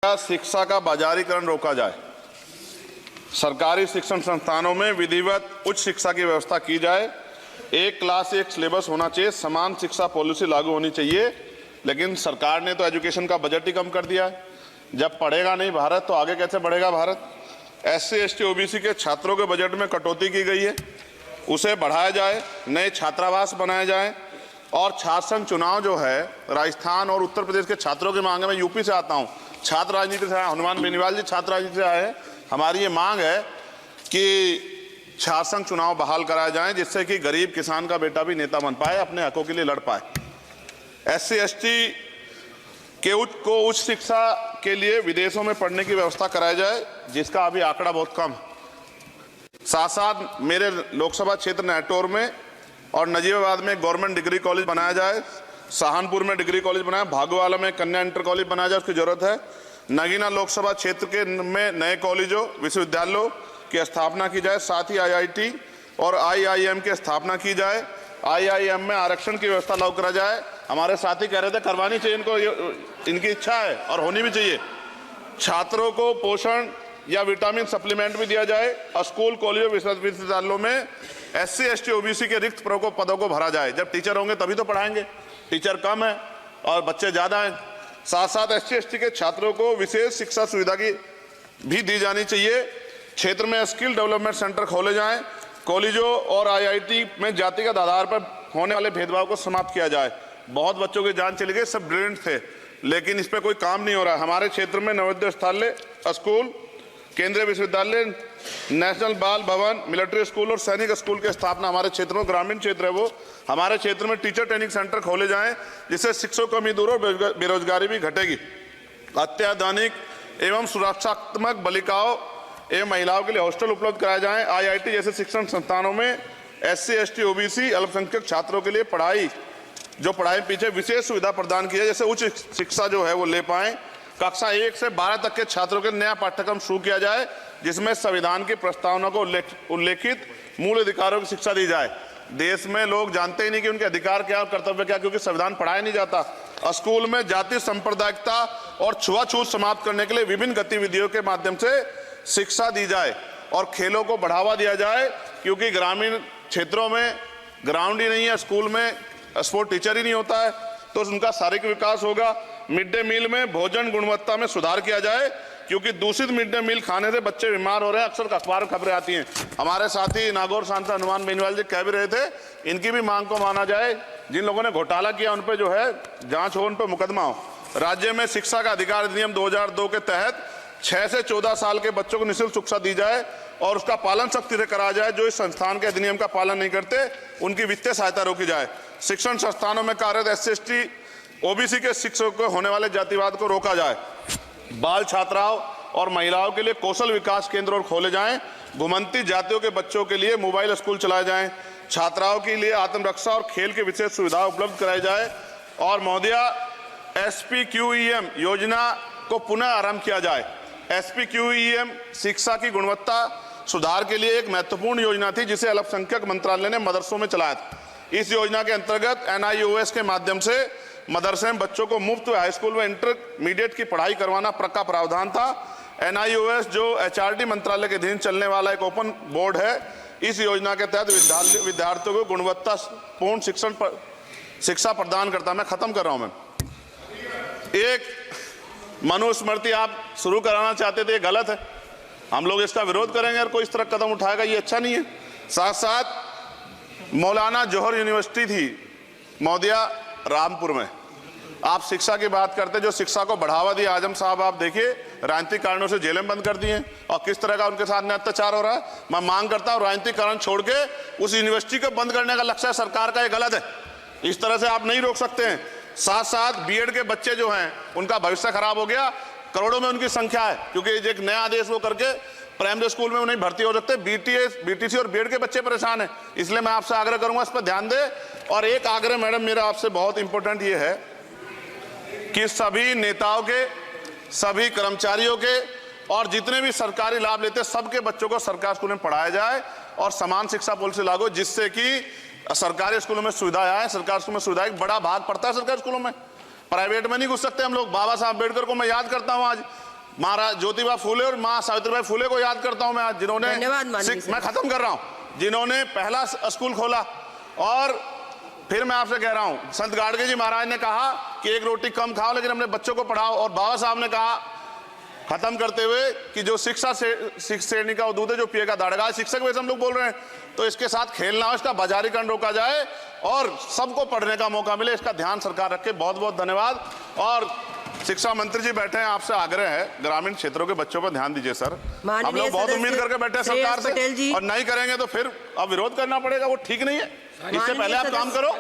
शिक्षा का बाजारीकरण रोका जाए, सरकारी शिक्षण संस्थानों में विधिवत उच्च शिक्षा की व्यवस्था की जाए, एक क्लास एक सिलेबस होना चाहिए, समान शिक्षा पॉलिसी लागू होनी चाहिए। लेकिन सरकार ने तो एजुकेशन का बजट ही कम कर दिया है। जब पढ़ेगा नहीं भारत तो आगे कैसे बढ़ेगा भारत। SC ST OBC के छात्रों के बजट में कटौती की गई है, उसे बढ़ाया जाए, नए छात्रावास बनाए जाए और छात्र संघ चुनाव जो है राजस्थान और उत्तर प्रदेश के छात्रों की मांग है। मैं यूपी से आता हूँ, छात्र राजनीति से आया, हनुमान बेनीवाल जी छात्र राजनीति से आए हैं। हमारी ये मांग है कि छात्र संघ चुनाव बहाल कराए जाएं, जिससे कि गरीब किसान का बेटा भी नेता बन पाए, अपने हकों के लिए लड़ पाए। SC ST के उच्च शिक्षा के लिए विदेशों में पढ़ने की व्यवस्था कराई जाए, जिसका अभी आंकड़ा बहुत कम है। साथ साथ मेरे लोकसभा क्षेत्र नैटौर में और नजीबाबाद में गवर्नमेंट डिग्री कॉलेज बनाया जाए, सहारनपुर में डिग्री कॉलेज बनाया, भागोवाला में कन्या इंटर कॉलेज बनाया जाए, उसकी जरूरत है। नगीना लोकसभा क्षेत्र के में नए कॉलेजों विश्वविद्यालयों की स्थापना की जाए, साथ ही IIT और IIM की स्थापना की जाए। IIM में आरक्षण की व्यवस्था लागू करा जाए। हमारे साथी कह रहे थे करवानी चाहिए, इनको इनकी इच्छा है और होनी भी चाहिए। छात्रों को पोषण या विटामिन सप्लीमेंट भी दिया जाए और स्कूल कॉलेजों विश्वविद्यालयों में SC ST OBC के रिक्त पदों को भरा जाए। जब टीचर होंगे तभी तो पढ़ाएंगे, टीचर कम है और बच्चे ज्यादा हैं। साथ साथ SC ST के छात्रों को विशेष शिक्षा सुविधा की भी दी जानी चाहिए। क्षेत्र में स्किल डेवलपमेंट सेंटर खोले जाएं, कॉलेजों और IIT में जातिगत आधार पर होने वाले भेदभाव को समाप्त किया जाए। बहुत बच्चों की जान चली गई, सब ब्रिलियंट थे, लेकिन इस पर कोई काम नहीं हो रहा है। हमारे क्षेत्र में नवोदय विद्यालय स्कूल, केंद्रीय विश्वविद्यालय, नेशनल बाल भवन, मिलिट्री स्कूल और सैनिक स्कूल की स्थापना हमारे क्षेत्र में, ग्रामीण क्षेत्र है वो, हमारे क्षेत्र में टीचर ट्रेनिंग सेंटर खोले जाएं, जिससे शिक्षकों की कमी दूर और बेरोजगारी भी घटेगी। अत्याधुनिक एवं सुरक्षात्मक बालिकाओं एवं महिलाओं के लिए हॉस्टल उपलब्ध कराए जाएं। IIT जैसे शिक्षण संस्थानों में SC ST OBC अल्पसंख्यक छात्रों के लिए पढ़ाई पीछे विशेष सुविधा प्रदान की है, जैसे उच्च शिक्षा जो है वो ले पाएं। कक्षा 1 से 12 तक के छात्रों के नया पाठ्यक्रम शुरू किया जाए, जिसमें संविधान की प्रस्तावना को उल्लेखित मूल अधिकारों की शिक्षा दी जाए। देश में लोग जानते ही नहीं कि उनके अधिकार क्या और कर्तव्य क्या, क्योंकि संविधान पढ़ाया नहीं जाता। स्कूल में जाति सांप्रदायिकता और छुआछूत समाप्त करने के लिए विभिन्न गतिविधियों के माध्यम से शिक्षा दी जाए और खेलों को बढ़ावा दिया जाए, क्योंकि ग्रामीण क्षेत्रों में ग्राउंड ही नहीं है, स्कूल में स्पोर्ट टीचर ही नहीं होता है, तो उनका शारीरिक विकास होगा। मिड डे मील में भोजन गुणवत्ता में सुधार किया जाए, क्योंकि दूषित मिड डे मील खाने से बच्चे बीमार हो रहे हैं, अक्सर अखबार में खबरें आती हैं। हमारे साथी नागौर सांसद हनुमान बेनीवाल जी कह भी रहे थे, इनकी भी मांग को माना जाए। जिन लोगों ने घोटाला किया उन पर जो है जांच हो, उन पर मुकदमा हो। राज्य में शिक्षा का अधिकार अधिनियम 2002 के तहत 6 से 14 साल के बच्चों को निःशुल्क शिक्षा दी जाए और उसका पालन सख्ती से कराया जाए। जो इस संस्थान के अधिनियम का पालन नहीं करते उनकी वित्तीय सहायता रोकी जाए। शिक्षण संस्थानों में कार्यरत SC ST OBC के शिक्षकों को होने वाले जातिवाद को रोका जाए। बाल छात्राओं और महिलाओं के लिए कौशल विकास केंद्र और खोले जाएं। घुमंती जातियों के बच्चों के लिए मोबाइल स्कूल चलाए जाएं। छात्राओं के लिए आत्मरक्षा और खेल की विशेष सुविधा उपलब्ध कराई जाए। और महोदया, SPQEM योजना को पुनः आरंभ किया जाए। SPQEM शिक्षा की गुणवत्ता सुधार के लिए एक महत्वपूर्ण योजना थी, जिसे अल्पसंख्यक मंत्रालय ने मदरसों में चलाया था। इस योजना के अंतर्गत NIOS के माध्यम से मदरसे में बच्चों को मुफ्त हाई स्कूल में इंटरमीडिएट की पढ़ाई करवाना का प्रावधान था। NIOS जो HRD मंत्रालय के अधीन चलने वाला एक ओपन बोर्ड है, इस योजना के तहत विद्यार्थियों को गुणवत्तापूर्ण शिक्षा प्रदान करता है। मैं खत्म कर रहा हूं। मैं एक मनुस्मृति आप शुरू कराना चाहते थे, ये गलत है, हम लोग इसका विरोध करेंगे और कोई इस तरह कदम उठाएगा, ये अच्छा नहीं है। साथ साथ मौलाना जौहर यूनिवर्सिटी थी महोदया रामपुर में, आप शिक्षा की बात करते, जो शिक्षा को बढ़ावा दिया आजम साहब, आप देखिए राजनीतिक कारणों से जेलें बंद कर दी हैं और किस तरह का उनके साथ में अत्याचार हो रहा है। मैं मांग करता हूं राजनीतिक कारण छोड़ के उस यूनिवर्सिटी को बंद करने का लक्ष्य सरकार का, ये गलत है, इस तरह से आप नहीं रोक सकते हैं। साथ साथ BEd के बच्चे जो हैं उनका भविष्य खराब हो गया, करोड़ों में उनकी संख्या है, क्योंकि एक नया आदेश वो करके प्राइमरी स्कूल में उन्हें भर्ती हो सकते। BTC और BEd के बच्चे परेशान हैं, इसलिए मैं आपसे आग्रह करूंगा इस पर ध्यान दे। और एक आग्रह मैडम मेरा आपसे बहुत इंपॉर्टेंट ये है कि सभी नेताओं के, सभी कर्मचारियों के और जितने भी सरकारी लाभ लेते हैं सबके बच्चों को सरकारी स्कूल में पढ़ाया जाए और समान शिक्षा पॉलिसी लागू, जिससे कि सरकारी स्कूलों में सुविधाएं आए। सरकारी स्कूल में सुविधाएं बड़ा भाग पड़ता है सरकारी स्कूलों में, प्राइवेट में नहीं घुस सकते हम लोग। बाबा साहब अम्बेडकर को मैं याद करता हूं आज, महाराज ज्योतिबा फूले और मां सावित्रीबाई फूले को याद करता हूं मैं आज, जिन्होंने मैं खत्म कर रहा हूं, जिन्होंने पहला स्कूल खोला। और फिर मैं आपसे कह रहा हूं, संत गाडगे जी महाराज ने कहा कि एक रोटी कम खाओ लेकिन अपने बच्चों को पढ़ाओ। और बाबा साहब ने कहा खत्म करते हुए कि जो शिक्षा श्रेणी का दूध है जो पिएगा दाड़ेगा। शिक्षक वैसे हम लोग बोल रहे हैं, तो इसके साथ खेलना हो, इसका बाजारीकरण रोका जाए और सबको पढ़ने का मौका मिले, इसका ध्यान सरकार रखे। बहुत बहुत धन्यवाद। और शिक्षा मंत्री जी बैठे हैं, आपसे आग्रह है ग्रामीण क्षेत्रों के बच्चों पर ध्यान दीजिए सर। हम लोग बहुत उम्मीद करके बैठे हैं सरकार से, और नहीं करेंगे तो फिर अब विरोध करना पड़ेगा, वो ठीक नहीं है। इससे पहले आप काम करो।